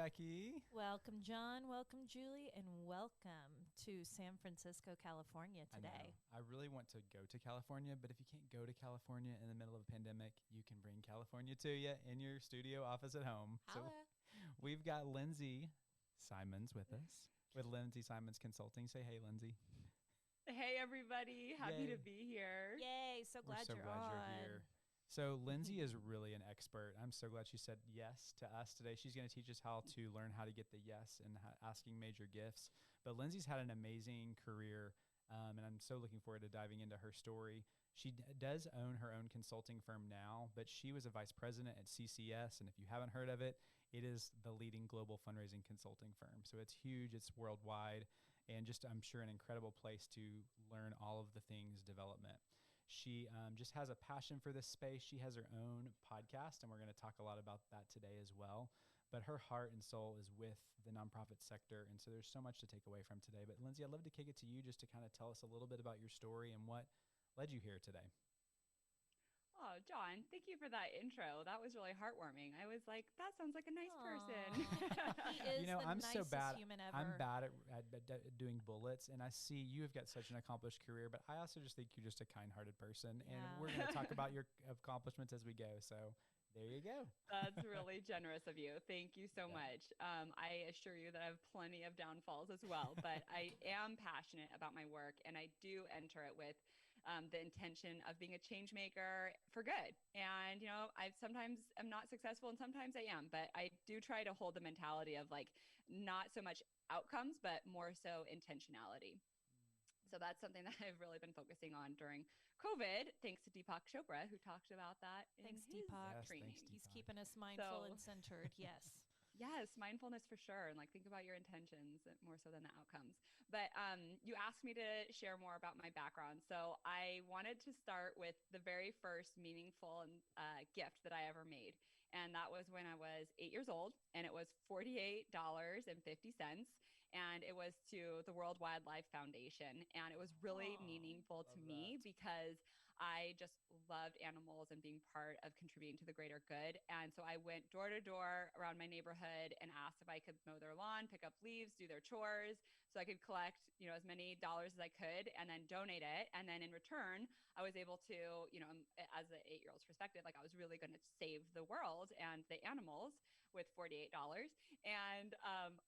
Jackie. Welcome, John. Welcome, Julie. And welcome to San Francisco, California today. I really want to go to California, but if you can't go to California in the middle of a pandemic, you can bring California to you in your studio office at home. Holla. So we've got Lindsay Simonds with us with Lindsay Simonds Consulting. Say hey, Lindsay. Hey, everybody. Happy to be here. Yay. So glad you're here. So Lindsay is really an expert. I'm so glad she said yes to us today. She's going to teach us how to learn how to get the yes and asking major gifts. But Lindsay's had an amazing career, and I'm so looking forward to diving into her story. She does own her own consulting firm now, but she was a vice president at CCS. And if you haven't heard of it, it is the leading global fundraising consulting firm. So it's huge, it's worldwide, and just, I'm sure, an incredible place to learn all of the things development. She just has a passion for this space. She has her own podcast, and we're going to talk a lot about that today as well. But her heart and soul is with the nonprofit sector, and so there's so much to take away from today. But Lindsay, I'd love to kick it to you just to kind of tell us a little bit about your story and what led you here today. Oh, John, thank you for that intro. That was really heartwarming. I was like, that sounds like a nice person. He is the I'm nicest so bad. human ever. I'm bad at doing bullets, and I see you have got such an accomplished career, but I also just think you're just a kind-hearted person, and we're going to talk about your accomplishments as we go. So there you go. That's really generous of you. Thank you so much. I assure you that I have plenty of downfalls as well, but I am passionate about my work, and I do enter it with the intention of being a change maker for good. And, I sometimes am not successful and sometimes I am, but I do try to hold the mentality of like not so much outcomes, but more so intentionality. So that's something that I've really been focusing on during COVID, thanks to Deepak Chopra, who talked about that in his training. Thanks, He's keeping us mindful and centered. Yes. Yes, mindfulness for sure. And like, think about your intentions more so than the outcomes. But you asked me to share more about my background. So I wanted to start with the very first meaningful gift that I ever made. And that was when I was 8 years old, and it was $48.50. And it was to the World Wildlife Foundation. And it was really meaningful to me because I just loved animals and being part of contributing to the greater good. And so I went door to door around my neighborhood and asked if I could mow their lawn, pick up leaves, do their chores, so I could collect, as many dollars as I could and then donate it. And then in return, I was able to, as an 8-year-old's perspective, like I was really going to save the world and the animals with $48. And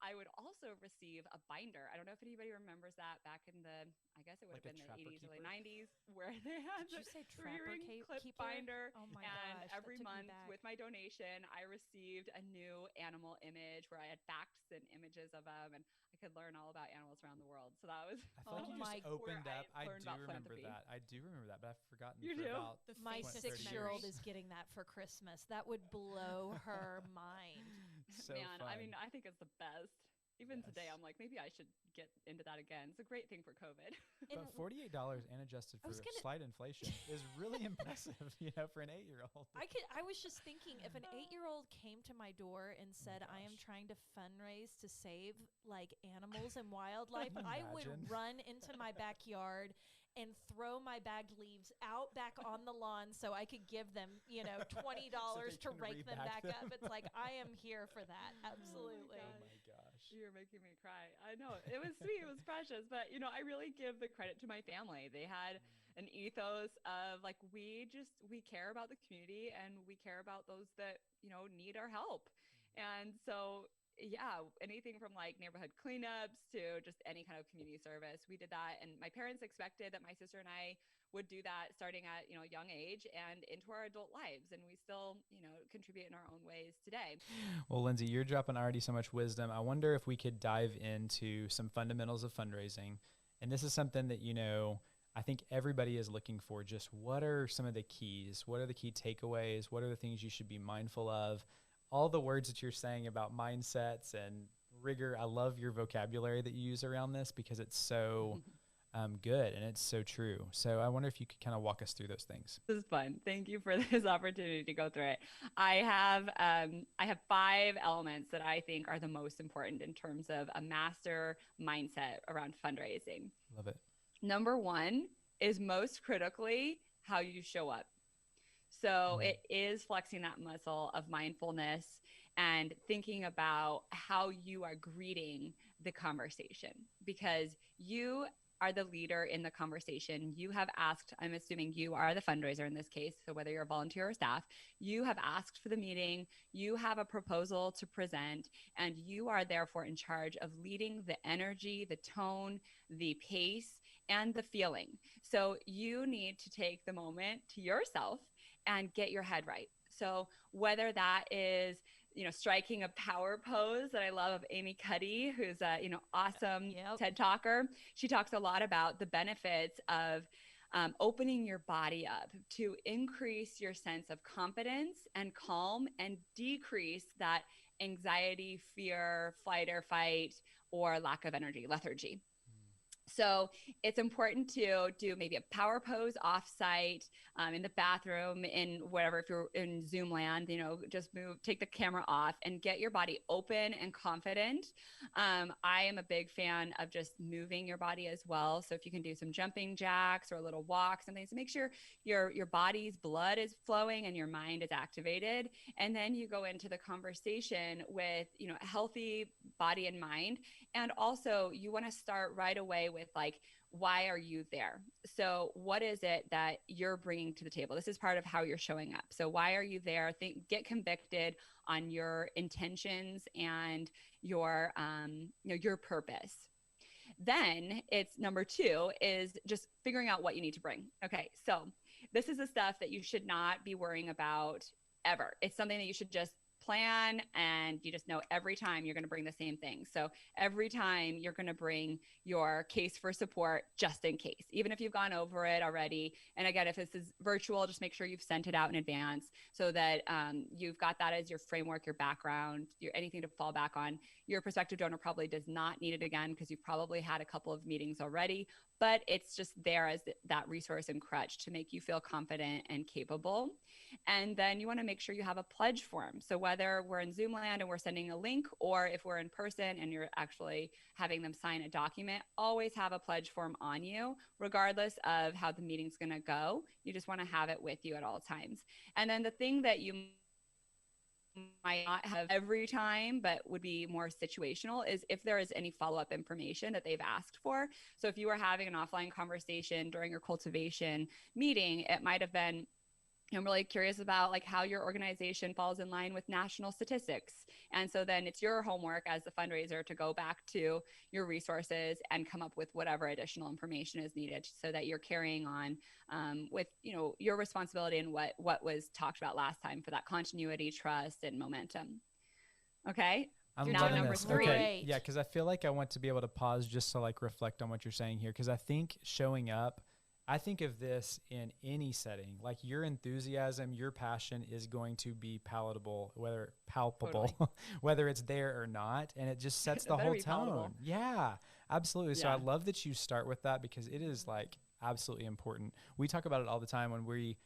I would also receive a binder. I don't know if anybody remembers that back in I guess it would have been the 80s, early 90s, where they had the 3-ring clip binder. Oh my and gosh, every month with my donation, I received a new animal image where I had facts and images of them, and I could learn all about animals around the world. So that was I feel like you just opened up. I do remember that. I do remember that, but I've forgotten. You do? About my 6-year-old is getting that for Christmas. That would blow her mind. So Man, fun. I mean, I think it's the best. Even today, I'm like, maybe I should get into that again. It's a great thing for COVID. But $48 and adjusted for slight inflation is really impressive, for an 8-year-old. I was just thinking, if an 8-year-old came to my door and said, I am trying to fundraise to save like animals and wildlife, I would run into my backyard and throw my bagged leaves out back on the lawn so I could give them, $20 to rake them back up. It's like, I am here for that. Absolutely. Oh my gosh. You're making me cry. I know. It was sweet. It was precious. But, I really give the credit to my family. They had an ethos of like, we care about the community and we care about those that, need our help. And so, yeah, anything from like neighborhood cleanups to just any kind of community service. We did that. And my parents expected that my sister and I would do that starting at, a young age and into our adult lives. And we still, contribute in our own ways today. Well, Lindsay, you're dropping already so much wisdom. I wonder if we could dive into some fundamentals of fundraising. And this is something that, I think everybody is looking for. Just what are some of the keys? What are the key takeaways? What are the things you should be mindful of? All the words that you're saying about mindsets and rigor. I love your vocabulary that you use around this because it's so good and it's so true. So I wonder if you could kind of walk us through those things. This is fun. Thank you for this opportunity to go through it. I have 5 elements that I think are the most important in terms of a master mindset around fundraising. Love it. Number 1 is most critically how you show up. So it is flexing that muscle of mindfulness and thinking about how you are greeting the conversation, because you are the leader in the conversation. You have asked, I'm assuming you are the fundraiser in this case, so whether you're a volunteer or staff, you have asked for the meeting, you have a proposal to present, and you are therefore in charge of leading the energy, the tone, the pace, and the feeling. So you need to take the moment to yourself and get your head right. So whether that is, striking a power pose that I love of Amy Cuddy, who's a, awesome TED talker. She talks a lot about the benefits of opening your body up to increase your sense of confidence and calm and decrease that anxiety, fear, flight or fight, or lack of energy, lethargy. So it's important to do maybe a power pose offsite, in the bathroom, in whatever, if you're in Zoom land, just take the camera off and get your body open and confident. I am a big fan of just moving your body as well. So if you can do some jumping jacks or a little walk, something to make sure your body's blood is flowing and your mind is activated. And then you go into the conversation with, a healthy body and mind. And also you want to start right away with like, why are you there? So what is it that you're bringing to the table? This is part of how you're showing up. So why are you there? Get convicted on your intentions and your purpose. Then it's number 2 is just figuring out what you need to bring. Okay. So this is the stuff that you should not be worrying about ever. It's something that you should just plan, and you just know every time you're going to bring the same thing. So every time you're going to bring your case for support, just in case, even if you've gone over it already. And again, if this is virtual, just make sure you've sent it out in advance so that you've got that as your framework, your background, anything to fall back on. Your prospective donor probably does not need it again because you've probably had a couple of meetings already, but it's just there as that resource and crutch to make you feel confident and capable. And then you want to make sure you have a pledge form. So whether we're in Zoom land and we're sending a link, or if we're in person and you're actually having them sign a document, always have a pledge form on you, regardless of how the meeting's going to go. You just want to have it with you at all times. And then the thing that you might not have every time, but would be more situational, is if there is any follow-up information that they've asked for. So if you were having an offline conversation during your cultivation meeting, it might have been, I'm really curious about like how your organization falls in line with national statistics. And so then it's your homework as the fundraiser to go back to your resources and come up with whatever additional information is needed so that you're carrying on with, your responsibility and what was talked about last time for that continuity, trust, and momentum. Okay. I'm now number this. 3. Okay. Yeah. Cause I feel like I want to be able to pause just to like reflect on what you're saying here. Cause I think showing up, I think of this in any setting, like your enthusiasm, your passion is going to be palpable, Totally. whether it's there or not. And it just sets the whole tone. Palatable. Yeah, absolutely. Yeah. So I love that you start with that because it is like absolutely important. We talk about it all the time when we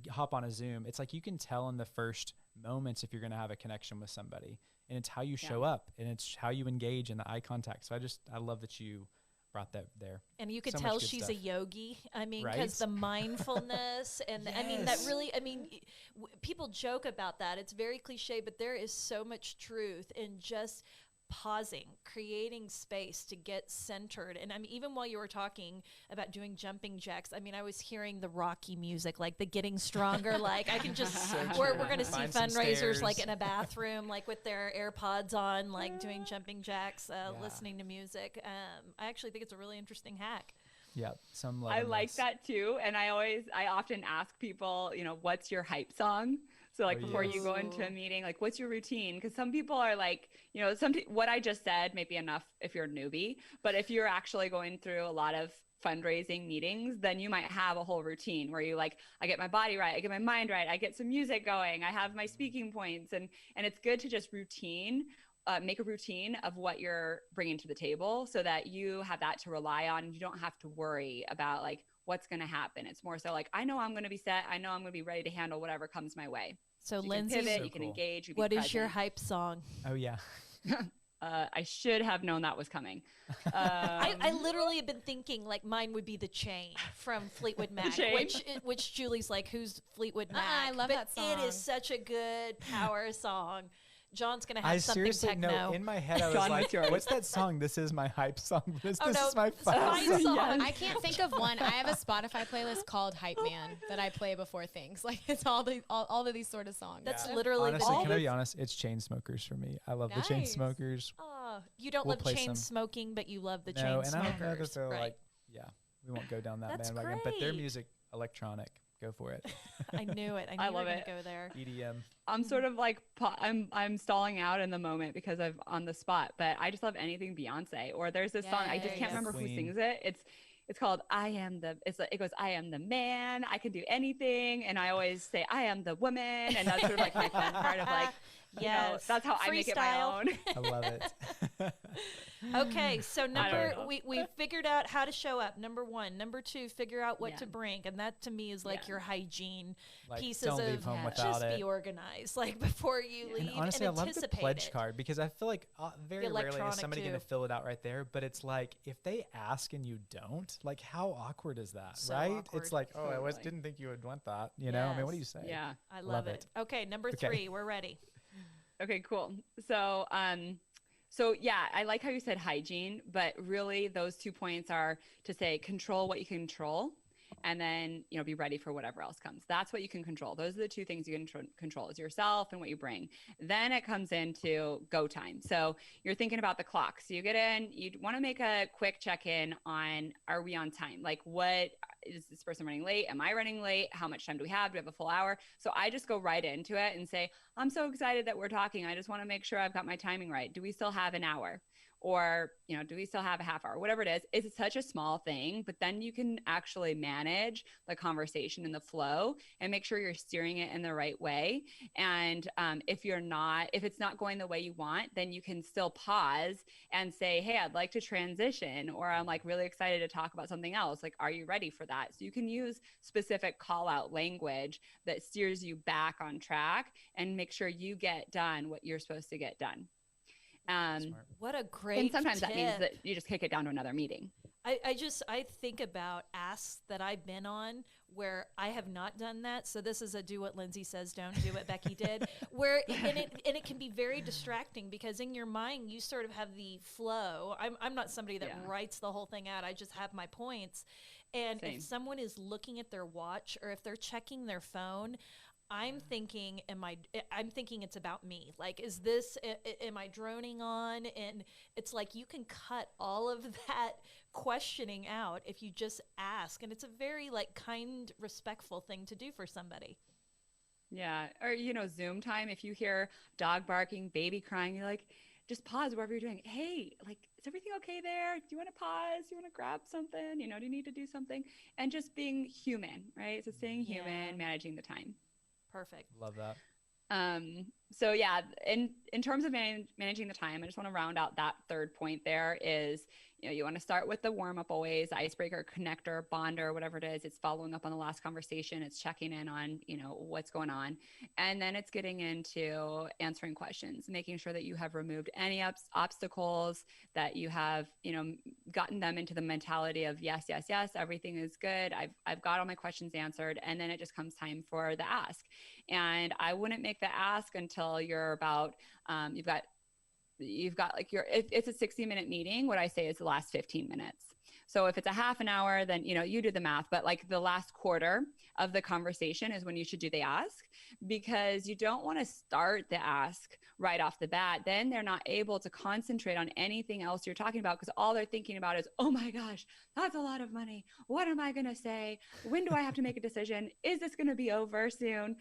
hop on a Zoom. It's like you can tell in the first moments if you're going to have a connection with somebody, and it's how you show up and it's how you engage in the eye contact. So I love that you brought that there. And you could So tell much good she's stuff. a yogi. I mean, Right? because the mindfulness and people joke about that. It's very cliche, but there is so much truth in just pausing, creating space to get centered. And I mean, even while you were talking about doing jumping jacks, I mean, I was hearing the Rocky music, like the Getting Stronger. Like I can just, we're going to see Find some fundraisers stairs. like in a bathroom, like with their AirPods on, like doing jumping jacks, listening to music. I actually think it's a really interesting hack. Yeah, some love. I like that too. And I often ask people, what's your hype song? So like before you go into a meeting, like what's your routine? Because some people are like, what I just said may be enough if you're a newbie, but if you're actually going through a lot of fundraising meetings, then you might have a whole routine where you like, I get my body right, I get my mind right, I get some music going, I have my speaking points, and it's good to just make a routine of what you're bringing to the table so that you have that to rely on. You don't have to worry about like what's going to happen. It's more so like, I know I'm going to be set. I know I'm going to be ready to handle whatever comes my way. So you Lindsay, can pivot, so you can cool. engage. You what be is your present. hype song? Oh yeah. I should have known that was coming. I literally have been thinking like mine would be The Chain from Fleetwood Mac, which Julie's like, who's Fleetwood Mac? I love that song. It is such a good power song. John's going to have something seriously, techno. No, in my head I was like, what's that song? This is my hype song. This is my fight song. Yes. I can't think of one. I have a Spotify playlist called Hype Man that I play before things. Like it's all of these sort of songs. That's literally honestly, can I be honest? It's Chainsmokers for me. I love the Chainsmokers. You don't love chain smoking, but you love the Chainsmokers. No, and I don't know that they're like, we won't go down that bandwagon. But their music, electronic. Go for it. I knew it. I knew you were going to go there. EDM. I'm sort of like I'm stalling out in the moment because I'm on the spot, but I just love anything Beyonce. Or there's this song, I just can't remember who sings it. It's called it goes, I am the man, I can do anything, and I always say I am the woman, and that's sort of like my fun part of like, that's how I make it my own. I love it. Okay, so we figured out how to show up. Number 1. Number 2, figure out what to bring, and that to me is like your hygiene pieces don't leave home without just be organized, like before you leave. And honestly, and I love the pledge card because I feel like very rarely is somebody going to fill it out right there. But it's like if they ask and you don't, like how awkward is that, right? Awkward. It's like, I didn't think you would want that. You know, I mean, what do you say? Yeah, I love it. Okay, number 3, we're ready. Okay, cool. So, I like how you said hygiene, but really those 2 points are to say control what you can control, and then, be ready for whatever else comes. That's what you can control. Those are the 2 things you can control is yourself and what you bring. Then it comes into go time. So you're thinking about the clock. So you get in, you want to make a quick check-in on, are we on time? Like what is this person running late? Am I running late? How much time do we have? Do we have a full hour? So I just go right into it and say, I'm so excited that we're talking. I just want to make sure I've got my timing right. Do we still have an hour? Or, do we still have a half hour? Whatever it is, it's such a small thing, but then you can actually manage the conversation and the flow and make sure you're steering it in the right way. And if it's not going the way you want, then you can still pause and say, hey, I'd like to transition, or I'm like really excited to talk about something else. Like, are you ready for that? So you can use specific call out language that steers you back on track and make sure you get done what you're supposed to get done. What a great and sometimes tip. That means that you just kick it down to another meeting. I think about asks that I've been on where I have not done that. So this is a do what Lindsay says, don't do what Becky did. And it can be very distracting because in your mind you sort of have the flow. I'm not somebody that writes the whole thing out. I just have my points. And if someone is looking at their watch or if they're checking their phone, I'm thinking it's about me. Like, is this, am I droning on? And it's like, you can cut all of that questioning out if you just ask. And it's a very kind, respectful thing to do for somebody. Yeah. Or, Zoom time, if you hear dog barking, baby crying, you're like, just pause wherever you're doing. Hey, is everything okay there? Do you want to pause? Do you want to grab something? Do you need to do something? And just being human, right? So staying human, managing the time. Perfect. Love that. So yeah, in terms of managing the time, I just want to round out that third point there is, you want to start with the warm up always, icebreaker, connector, bonder, whatever it is. It's following up on the last conversation. It's checking in on, what's going on. And then it's getting into answering questions, making sure that you have removed any obstacles, that you have, gotten them into the mentality of yes, yes, yes, everything is good. I've got all my questions answered. And then it just comes time for the ask. And I wouldn't make the ask until you're about, you've got if it's a 60-minute meeting, what I say is the last 15 minutes. So if it's a half an hour, then, you do the math, but the last quarter of the conversation is when you should do the ask, because you don't want to start the ask right off the bat. Then they're not able to concentrate on anything else you're talking about, because all they're thinking about is, oh my gosh, that's a lot of money. What am I going to say? When do I have to make a decision? Is this going to be over soon?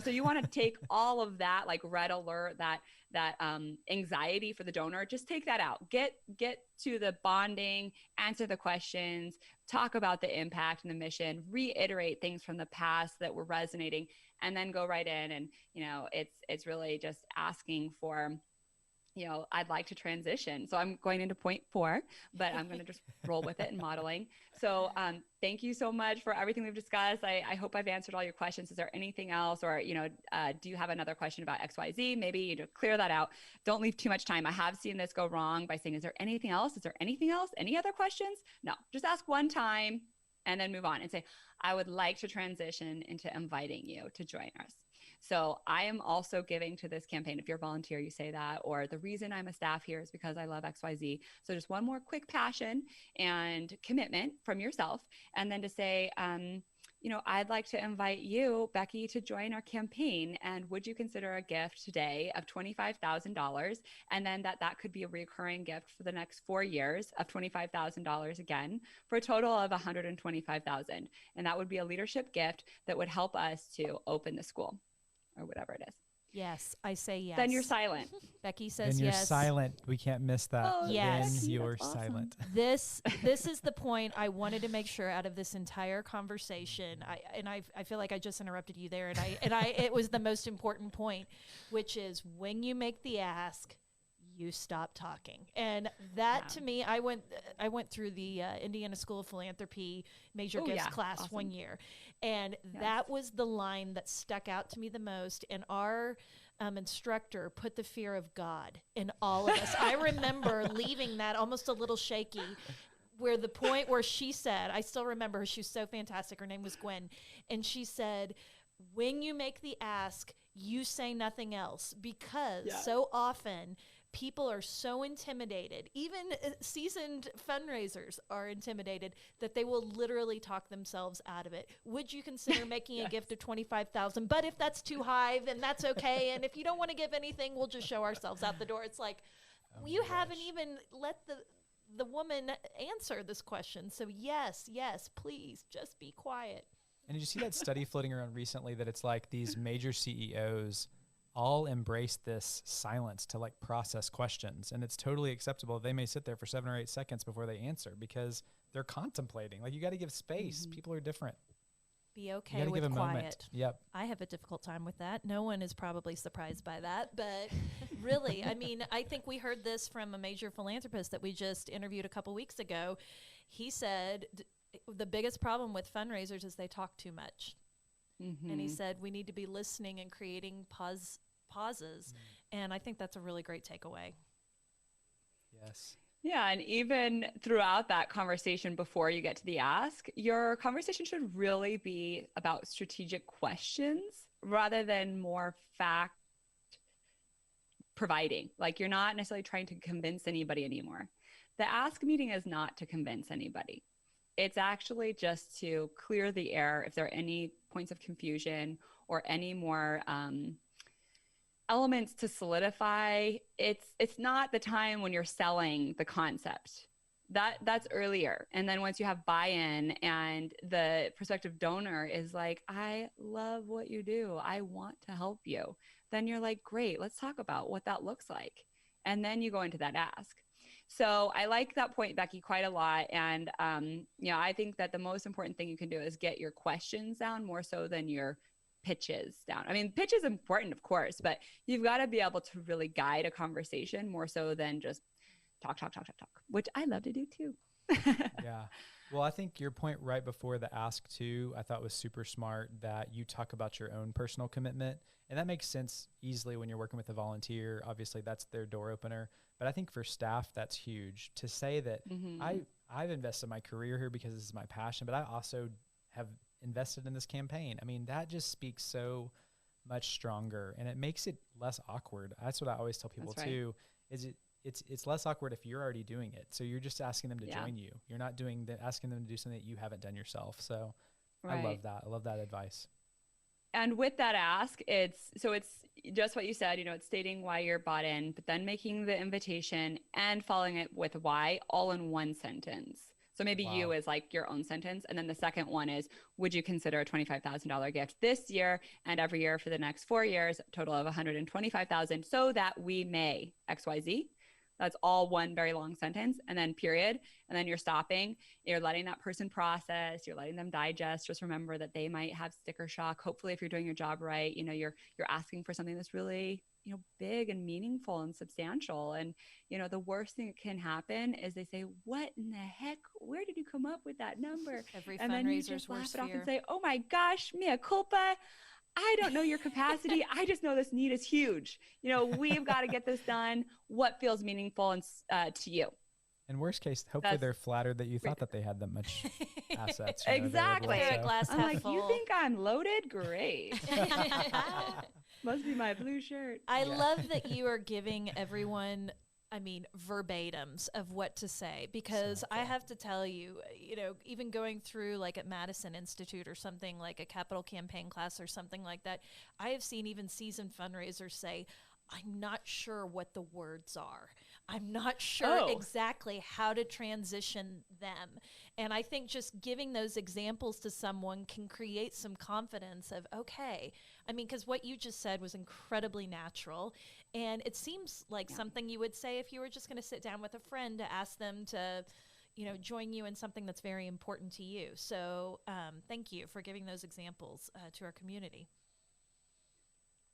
So you want to take all of that, red alert, that anxiety for the donor, just take that out. Get to the bonding, answer the questions, talk about the impact and the mission, reiterate things from the past that were resonating, and then go right in. And, it's really just asking for I'd like to transition. So I'm going into point 4, but I'm going to just roll with it in modeling. So thank you so much for everything we've discussed. I hope I've answered all your questions. Is there anything else, or, do you have another question about XYZ? Maybe clear that out. Don't leave too much time. I have seen this go wrong by saying, is there anything else? Is there anything else? Any other questions? No, just ask one time and then move on and say, I would like to transition into inviting you to join us. So I am also giving to this campaign. If you're a volunteer, you say that, or the reason I'm a staff here is because I love XYZ. So just one more quick passion and commitment from yourself. And then to say, I'd like to invite you, Becky, to join our campaign. And would you consider a gift today of $25,000? And then that could be a recurring gift for the next 4 years of $25,000 again, for a total of $125,000. And that would be a leadership gift that would help us to open the school, or whatever it is. Yes, I say yes. Then you're silent. Becky says then you're yes. silent. We can't miss that. Oh, yes. Then you're awesome. silent. This is the point I wanted to make sure out of this entire conversation. I feel like I just interrupted you there, and it was the most important point, which is when you make the ask, you stop talking. And that to me, I went through the Indiana School of Philanthropy major gifts class awesome. 1 year. And that was the line that stuck out to me the most. And our instructor put the fear of God in all of us. I remember leaving that almost a little shaky, where the point where she said, I still remember her, she was so fantastic. Her name was Gwen. And she said, when you make the ask, you say nothing else, because so often people are so intimidated, even seasoned fundraisers are intimidated, that they will literally talk themselves out of it. Would you consider making a gift of $25,000? But if that's too high, then that's okay. And if you don't want to give anything, we'll just show ourselves out the door. It's like, you haven't even let the woman answer this question. So yes, please just be quiet. And did you see that study floating around recently that it's like these major CEOs all embrace this silence to like process questions, and it's totally acceptable. They may sit there for 7 or 8 seconds before they answer because they're contemplating. Like, you got to give space. People are different. Be okay with give a quiet. moment. Yep. I have a difficult time with that. No one is probably surprised by that, but really, I mean, I think we heard this from a major philanthropist that we just interviewed a couple weeks ago. He said the biggest problem with fundraisers is they talk too much. And he said we need to be listening and creating pauses. And I think that's a really great takeaway. Yes. Yeah, and even throughout that conversation before you get to the ask, your conversation should really be about strategic questions rather than more fact providing. Like, you're not necessarily trying to convince anybody anymore. The ask meeting is not to convince anybody. It's actually just to clear the air if there are any points of confusion or any more elements to solidify. It's not the time when you're selling the concept. That's earlier. And then once you have buy-in and the prospective donor is like, I love what you do, I want to help you, then you're like, great, let's talk about what that looks like. And then you go into that ask. So I like that point, Becky, quite a lot. And, I think that the most important thing you can do is get your questions down more so than your pitches down. I mean, pitch is important, of course, but you've got to be able to really guide a conversation more so than just talk, which I love to do too. Yeah. Well, I think your point right before the ask too, I thought was super smart, that you talk about your own personal commitment. And that makes sense easily when you're working with a volunteer. Obviously, that's their door opener. But I think for staff, that's huge. To say that I've invested my career here because this is my passion, but I also have invested in this campaign. I mean, that just speaks so much stronger, and it makes it less awkward. That's what I always tell people too, is it's less awkward if you're already doing it. So you're just asking them to join you. You're not asking them to do something that you haven't done yourself. So I love that. I love that advice. And with that ask, it's just what you said, it's stating why you're bought in, but then making the invitation and following it with why, all in one sentence. So maybe you is like your own sentence. And then the second one is, would you consider a $25,000 gift this year and every year for the next 4 years, a total of $125,000, so that we may XYZ? That's all one very long sentence, and then period. And then you're stopping. You're letting that person process. You're letting them digest. Just remember that they might have sticker shock. Hopefully, if you're doing your job right, you're asking for something that's really, big and meaningful and substantial. And, the worst thing that can happen is they say, what in the heck? Where did you come up with that number? And then you just laugh it off and say, oh my gosh, mea culpa. I don't know your capacity. I just know this need is huge. We've got to get this done. What feels meaningful and to you? In worst case, hopefully they're flattered that you thought that they had that much assets. Exactly. I'm like, full. you think I'm loaded? Great. Must be my blue shirt. I love that you are giving everyone, verbatims of what to say, because I have to tell you, even going through like at Madison Institute or something like a capital campaign class or something like that, I have seen even seasoned fundraisers say, I'm not sure what the words are. I'm not sure exactly how to transition them. And I think just giving those examples to someone can create some confidence of, okay, because what you just said was incredibly natural. And it seems like something you would say if you were just going to sit down with a friend to ask them to, join you in something that's very important to you. So thank you for giving those examples to our community.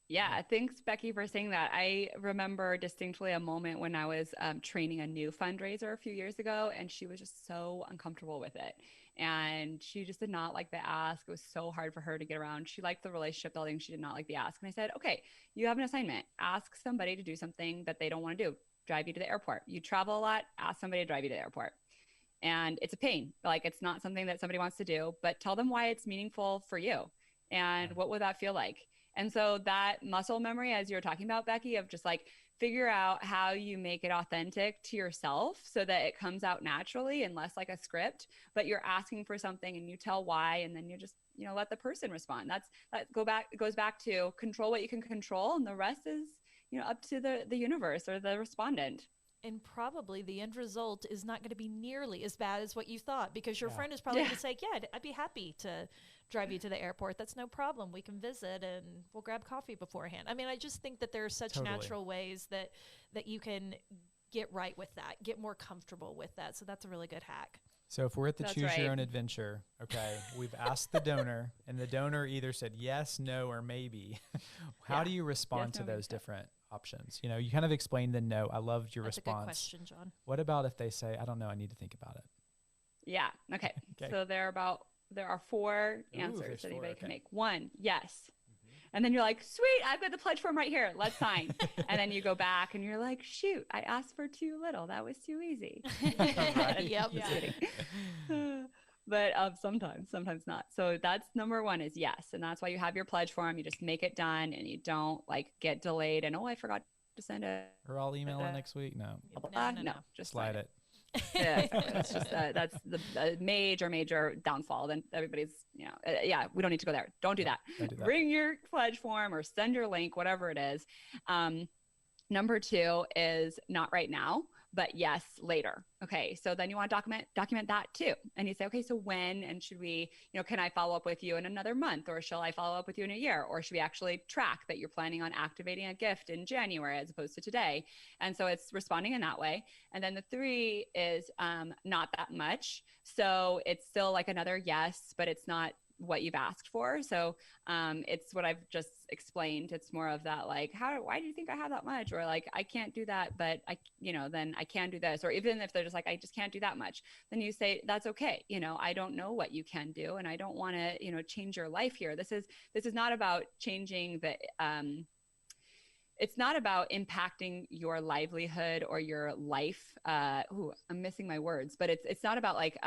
Yeah, thanks, Becky, for saying that. I remember distinctly a moment when I was training a new fundraiser a few years ago, and she was just so uncomfortable with it. And she just did not like the ask. It was so hard for her to get around. She liked the relationship building. She did not like the ask. And I said, okay, you have an assignment. Ask somebody to do something that they don't want to do. Drive you to the airport. You travel a lot. Ask somebody to drive you to the airport. And it's a pain. Like, it's not something that somebody wants to do, but tell them why it's meaningful for you. And what would that feel like? And so that muscle memory, as you were talking about, Becky, of just like figure out how you make it authentic to yourself so that it comes out naturally and less like a script, but you're asking for something and you tell why, and then you just, let the person respond. It goes back to control what you can control, and the rest is, up to the universe or the respondent. And probably the end result is not going to be nearly as bad as what you thought, because your friend is probably going to say, I'd be happy to drive you to the airport. That's no problem. We can visit and we'll grab coffee beforehand. I just think that there are such natural ways that you can get right with that, get more comfortable with that. So that's a really good hack. So if we're at the choose your own adventure, okay, we've asked the donor and the donor either said yes, no, or maybe. How do you respond to those different options? You kind of explained the no. I loved your response. That's a good question, John. What about if they say, I don't know, I need to think about it? Yeah. Okay. So there are four answers that anybody can make. One, yes. And then you're like, sweet, I've got the pledge form right here. Let's sign. And then you go back and you're like, shoot, I asked for too little. That was too easy. Yep. But sometimes not. So that's number one is yes. And that's why you have your pledge form. You just make it done and you don't like get delayed and, I forgot to send it. Or I'll email it next week. No. No, just slide it. Yeah, exactly. That's just that's the major downfall. Then everybody's we don't need to go there. Don't do that. Bring your pledge form or send your link, whatever it is. Number two is not right now, but yes, later. Okay. So then you want to document that too. And you say, okay, so when, and should we, can I follow up with you in another month, or shall I follow up with you in a year? Or should we actually track that you're planning on activating a gift in January as opposed to today? And so it's responding in that way. And then the three is not that much. So it's still like another yes, but it's not what you've asked for. So it's what I've just explained. It's more of that, like, why do you think I have that much? Or like, I can't do that, but then I can do this. Or even if they're just like, I just can't do that much, then you say, that's okay. I don't know what you can do, and I don't want to, change your life here. This is not about changing the, it's not about impacting your livelihood or your life. I'm missing my words, but it's not about like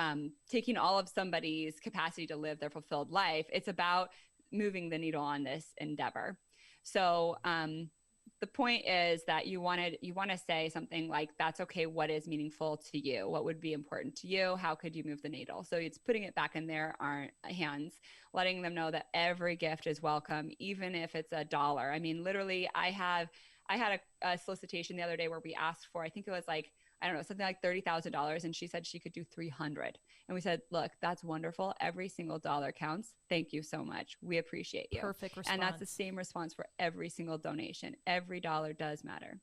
taking all of somebody's capacity to live their fulfilled life. It's about moving the needle on this endeavor. So the point is that you want to say something like, that's okay. What is meaningful to you? What would be important to you? How could you move the needle? So it's putting it back in their hands, letting them know that every gift is welcome, even if it's $1. Literally, I had a solicitation the other day where we asked for, I think it was like, I don't know, something like $30,000. And she said she could do 300. And we said, look, that's wonderful. Every single dollar counts. Thank you so much. We appreciate you. Perfect response. And that's the same response for every single donation. Every dollar does matter.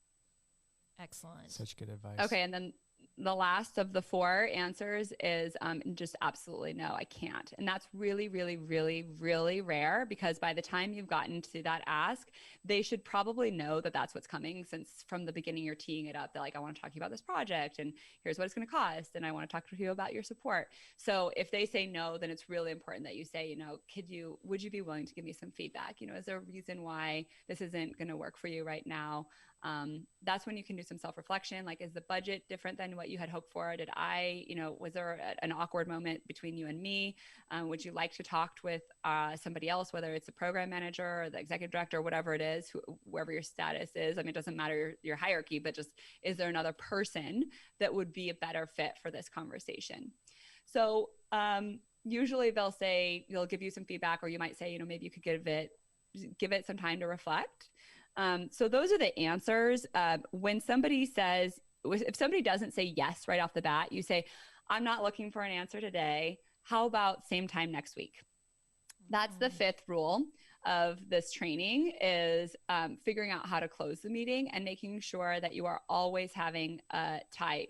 Excellent. Such good advice. Okay, and then the last of the 4 answers is just absolutely no, I can't. And that's really, really, really, really rare, because by the time you've gotten to that ask, they should probably know that that's what's coming, since from the beginning you're teeing it up. They're like, I want to talk to you about this project, and here's what it's going to cost, and I want to talk to you about your support. So if they say no, then it's really important that you say, would you be willing to give me some feedback? Is there a reason why this isn't going to work for you right now? That's when you can do some self-reflection. Like, is the budget different than what you had hoped for? Was there an awkward moment between you and me? Would you like to talk with somebody else, whether it's the program manager or the executive director, or whatever it is, wherever your status is? I mean, it doesn't matter your hierarchy, but just, is there another person that would be a better fit for this conversation? So usually they'll give you some feedback, or you might say, maybe you could give it some time to reflect. So those are the answers. When somebody says, if somebody doesn't say yes right off the bat, you say, I'm not looking for an answer today. How about same time next week? That's the 5th rule of this training, is figuring out how to close the meeting and making sure that you are always having a tie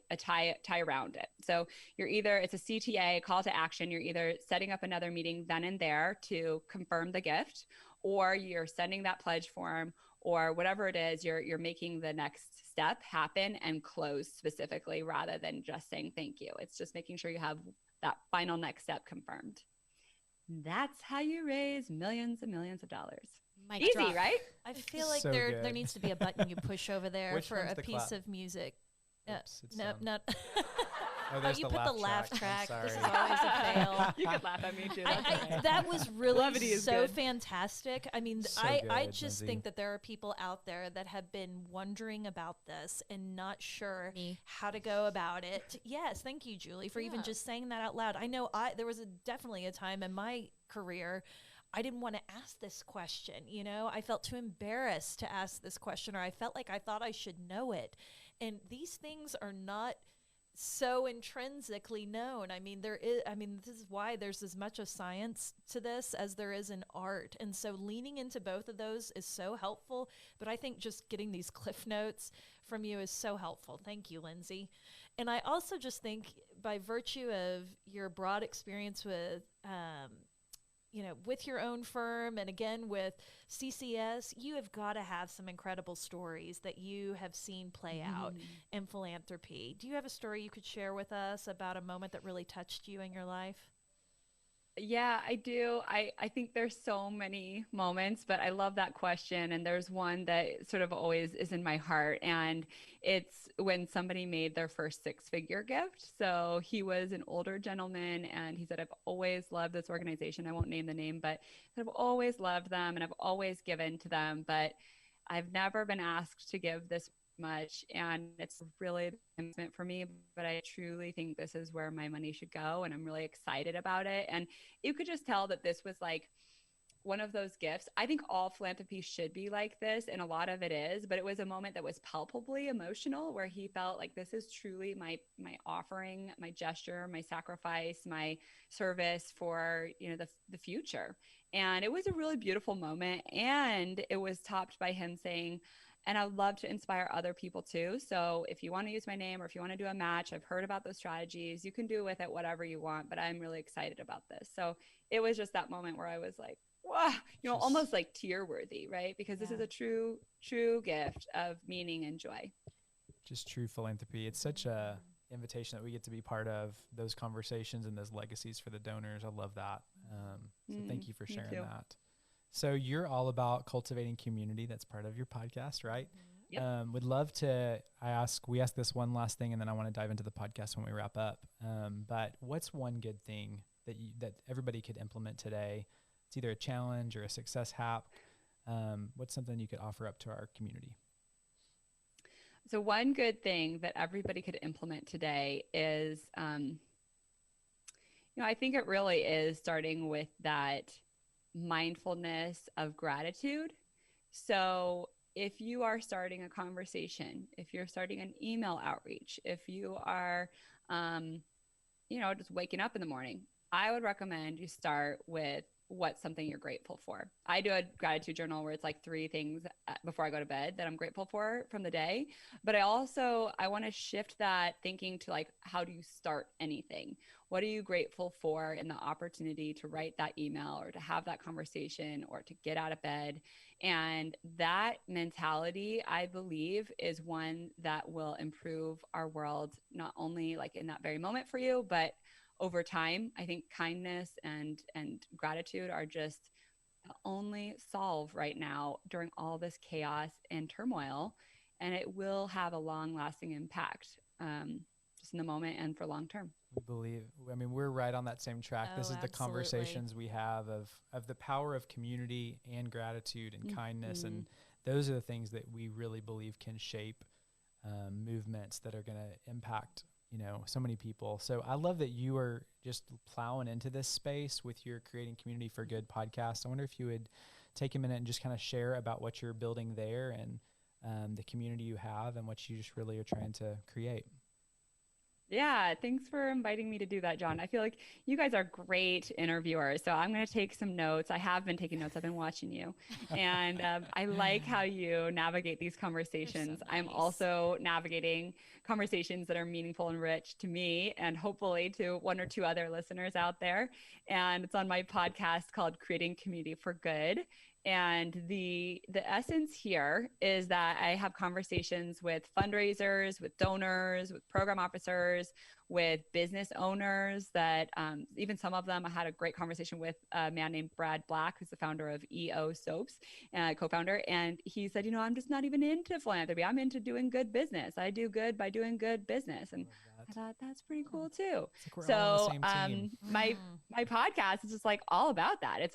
around it. So it's a CTA, call to action. You're either setting up another meeting then and there to confirm the gift, or you're sending that pledge form, or whatever it is, you're making the next step happen and close specifically, rather than just saying thank you. It's just making sure you have that final next step confirmed. That's how you raise millions and millions of dollars. Easy, drop. Right? I feel like So there good. needs to be a button you push over there Which for one's a the piece clap? of music. Oops, it's No, done. not. Oh, there's you the put the laugh track. track. I'm This is sorry. always a fail. You could laugh at me too. That's okay. That was really Levity is so good. fantastic. I mean, So I good, just Lindsay. think that there are people out there that have been wondering about this and not sure Me. how to go about it. Yes, thank you, Julie, for even Yeah. just saying that out loud. I know there was definitely a time in my career I didn't want to ask this question. I felt too embarrassed to ask this question, or I felt like I thought I should know it. And these things are not so intrinsically known. This is why there's as much of science to this as there is in art. And so leaning into both of those is so helpful. But I think just getting these cliff notes from you is so helpful. Thank you, Lindsay. And I also just think, by virtue of your broad experience with with your own firm, and again with CCS, you have got to have some incredible stories that you have seen play out in philanthropy. Do you have a story you could share with us about a moment that really touched you in your life? Yeah, I do. I think there's so many moments, but I love that question. And there's one that sort of always is in my heart. And it's when somebody made their first 6-figure gift. So he was an older gentleman, and he said, I've always loved this organization. I won't name the name, but I've always loved them and I've always given to them, but I've never been asked to give this much, and it's really investment for me, but I truly think this is where my money should go, and I'm really excited about it. And you could just tell that this was like one of those gifts. I think all philanthropy should be like this, and a lot of it is, but it was a moment that was palpably emotional, where he felt like, this is truly my offering, my gesture, my sacrifice, my service for the future. And it was a really beautiful moment, and it was topped by him saying, and I would love to inspire other people too. So if you want to use my name, or if you want to do a match, I've heard about those strategies. You can do with it whatever you want, but I'm really excited about this. So it was just that moment where I was like, wow, almost like tear worthy, right? Because this is a true gift of meaning and joy. Just true philanthropy. It's such a invitation that we get to be part of those conversations and those legacies for the donors. I love that. So thank you for sharing that. So you're all about cultivating community. That's part of your podcast, right? Yep. Would love to, we ask this one last thing, and then I want to dive into the podcast when we wrap up. But what's one good thing that everybody could implement today? It's either a challenge or a success hack. What's something you could offer up to our community? So one good thing that everybody could implement today is, I think it really is starting with that mindfulness of gratitude. So if you are starting a conversation, if you're starting an email outreach, if you are, just waking up in the morning, I would recommend you start with what's something you're grateful for. I do a gratitude journal where it's like 3 things before I go to bed that I'm grateful for from the day. But I want to shift that thinking to like, how do you start anything? What are you grateful for in the opportunity to write that email or to have that conversation or to get out of bed? And that mentality, I believe, is one that will improve our world, not only like in that very moment for you, but over time. I think kindness and gratitude are just the only solve right now during all this chaos and turmoil. And it will have a long lasting impact, just in the moment and for long term. We believe, I mean, we're right on that same track. This is the conversations we have of the power of community and gratitude and kindness. And those are the things that we really believe can shape movements that are going to impact, you know, so many people. So I love that you are just plowing into this space with your Creating Community for Good podcast. I wonder if you would take a minute and just kind of share about what you're building there and the community you have and what you just really are trying to create. Yeah, thanks for inviting me to do that, John. I feel like you guys are great interviewers. So I'm going to take some notes. I have been taking notes. I've been watching you. And I like how you navigate these conversations. So nice. I'm also navigating conversations that are meaningful and rich to me and hopefully to 1 or 2 other listeners out there. And it's on my podcast called Creating Community for Good. And the essence here is that I have conversations with fundraisers, with donors, with program officers, with business owners that even some of them, I had a great conversation with a man named Brad Black, who's the founder of EO Soaps, co-founder. And he said, you know, I'm just not even into philanthropy. I'm into doing good business. I do good by doing good business. And I thought that's pretty cool too. Like so my podcast is just like all about that. It's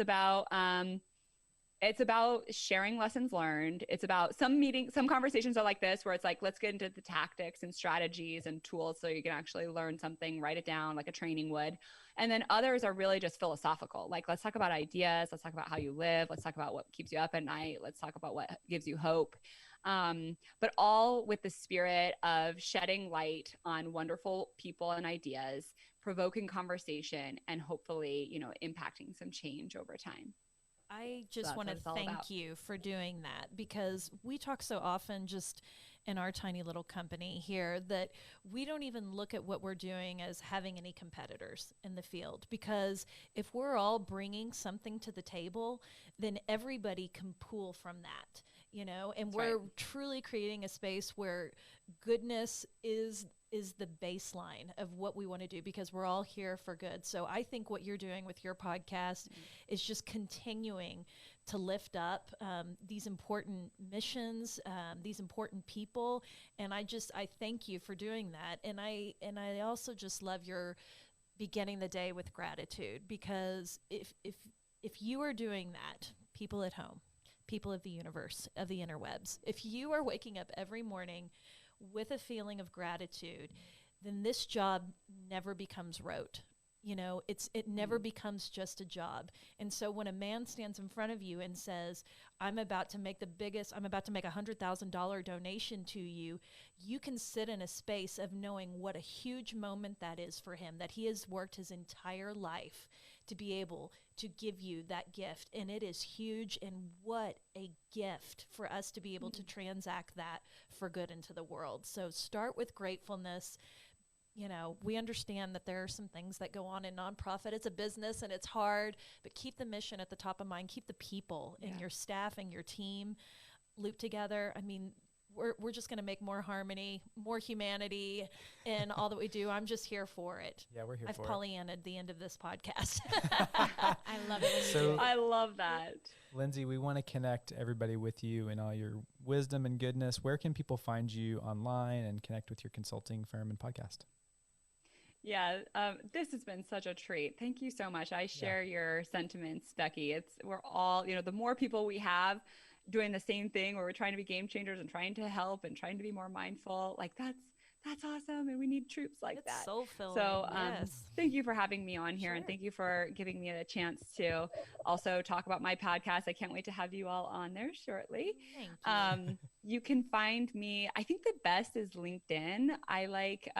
about sharing lessons learned. It's about some conversations are like this, where it's like, let's get into the tactics and strategies and tools so you can actually learn something, write it down like a training would. And then others are really just philosophical. Like, let's talk about ideas. Let's talk about how you live. Let's talk about what keeps you up at night. Let's talk about what gives you hope. But all with the spirit of shedding light on wonderful people and ideas, provoking conversation, and hopefully, you know, impacting some change over time. I just want to thank you for doing that, because we talk so often just in our tiny little company here that we don't even look at what we're doing as having any competitors in the field, because if we're all bringing something to the table, then everybody can pull from that, you know, and we're truly creating a space where goodness is the baseline of what we want to do, because we're all here for good. So I think what you're doing with your podcast is just continuing to lift up these important missions, these important people. And I thank you for doing that. And I also just love your beginning the day with gratitude, because if you are doing that, people at home, people of the universe, of the interwebs, if you are waking up every morning with a feeling of gratitude, then this job never becomes rote. You know, it never becomes just a job. And so when a man stands in front of you and says, I'm about to make a $100,000 donation to you, you can sit in a space of knowing what a huge moment that is for him, that he has worked his entire life to be able to give you that gift. And it is huge. And what a gift for us to be able to transact that for good into the world. So start with gratefulness. You know, we understand that there are some things that go on in nonprofit. It's a business and it's hard, but keep the mission at the top of mind. Keep the people and your staff and your team looped together. I mean, we're just going to make more harmony, more humanity in all that we do. I'm just here for it. Yeah, we're here for it. I've Pollyannaed the end of this podcast. I love it when you do it. I love that. Lindsay, we want to connect everybody with you and all your wisdom and goodness. Where can people find you online and connect with your consulting firm and podcast? Yeah, this has been such a treat. Thank you so much. I share your sentiments, Becky. We're all, you know, the more people we have doing the same thing, where we're trying to be game changers and trying to help and trying to be more mindful, like that's awesome. And we need troops like it's that. So filling. So yes. Thank you for having me on here. And thank you for giving me a chance to also talk about my podcast. I can't wait to have you all on there shortly. Thank you. you can find me. I think the best is LinkedIn. I like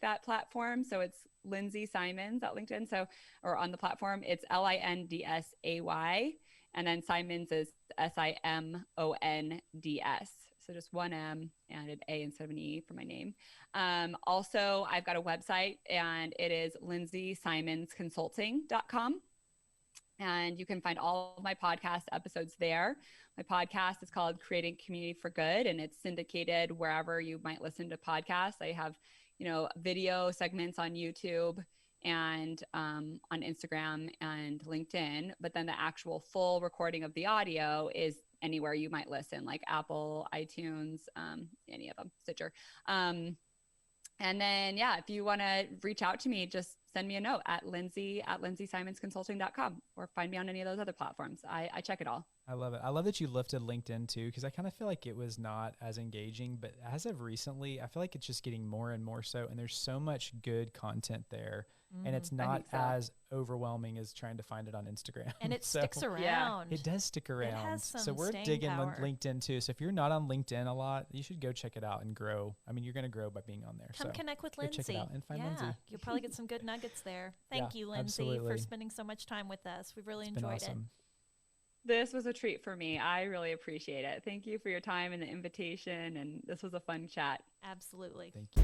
that platform. So it's Lindsay Simonds at LinkedIn. So, or on the platform, it's LINDSAY, and then Simonds is SIMONDS. So just one M and an A instead of an E for my name. Also, I've got a website, and it is LindsaysSimonsConsulting.com. And you can find all of my podcast episodes there. My podcast is called Creating Community for Good, and it's syndicated wherever you might listen to podcasts. I have, video segments on YouTube and on Instagram and LinkedIn, but then the actual full recording of the audio is anywhere you might listen, like Apple, iTunes, any of them, Stitcher. And then, if you want to reach out to me, just send me a note at Lindsay@LindsaysSimonsConsulting.com, or find me on any of those other platforms. I check it all. I love it. I love that you lifted LinkedIn too, because I kind of feel like it was not as engaging, but as of recently, I feel like it's just getting more and more so. And there's so much good content there, and it's not as overwhelming as trying to find it on Instagram. And it sticks around. It does stick around. It has some so we're digging LinkedIn too. So if you're not on LinkedIn a lot, you should go check it out and grow. I mean, you're going to grow by being on there. Come connect with Lindsay. Check it out and find Lindsay. You'll probably get some good nuggets there. Thank you, Lindsay, for spending so much time with us. We've really enjoyed it. This was a treat for me. I really appreciate it. Thank you for your time and the invitation, and this was a fun chat. Absolutely. Thank you.